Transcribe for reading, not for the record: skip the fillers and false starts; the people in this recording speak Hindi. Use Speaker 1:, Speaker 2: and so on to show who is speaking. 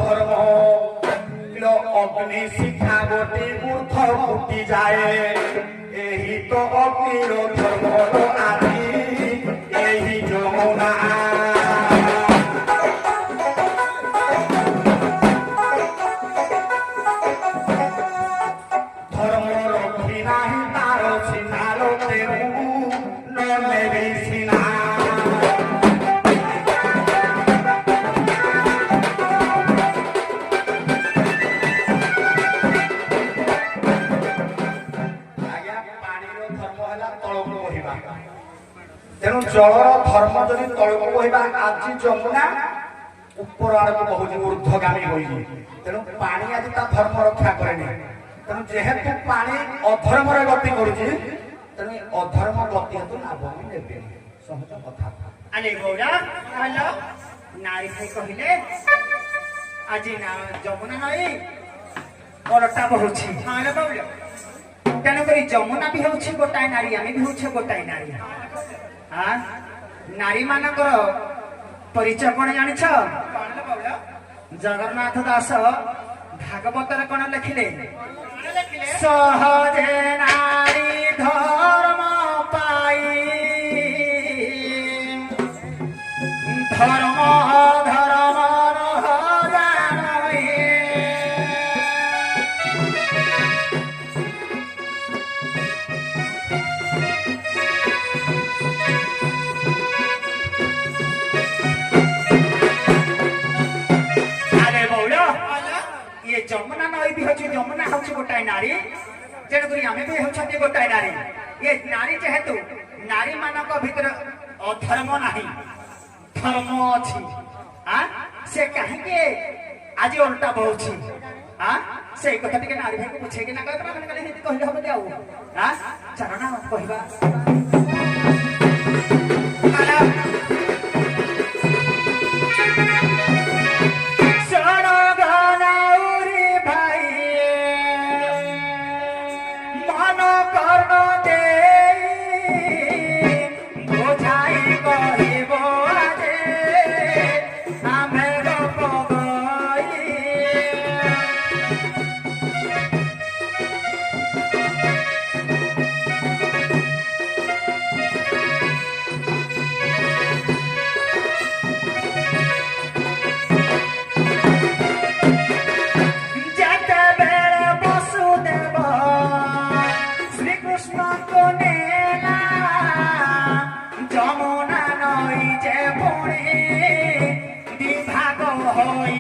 Speaker 1: ধর্ম অগ্নি শিখা গোটে ঊর্ধ্ব ফুটি যায় এই তো অগ্নির ধর্ম আদি এই যমুনা ধর্ম রক্ষী নাহি তার সিনার তেরু নেবি সিনা तेणु जलर धर्म जदि तलक बहवा आज जमुना ऊपर आड़क बहुत ऊर्ध्वगामी हो तेणु पानी आज धर्म रक्षा करे तेणु जेहेतु पानी अधर्म गति करुच्ची तेणु अधर्म गति हेतु लाभ भी ने सहज कथा
Speaker 2: अरे गौरा हेलो नारी भाई कहले आज जमुना नई बरटा बहुची हाँ बाबू तेणुक जमुना भी हूँ गोटाए नारी आम भी हूँ गोटाए नारी हाँ नारी मानकर परिचय कौन जान जगन्नाथ दास भागवत कौन लिखिले सहजे नारी धर्म पाई धर्म धर्म जमुना नई भी हूँ जमुना हूँ गोटाए नारी तेणुक आम भी हूँ गोटाए नारी ये नारी जेहेतु नारी मान भर अधर्म ना धर्म अच्छी से कहीं आज उल्टा बहुची से कथा टे नारी भाई को बुझे ना कहते हम हम कहवा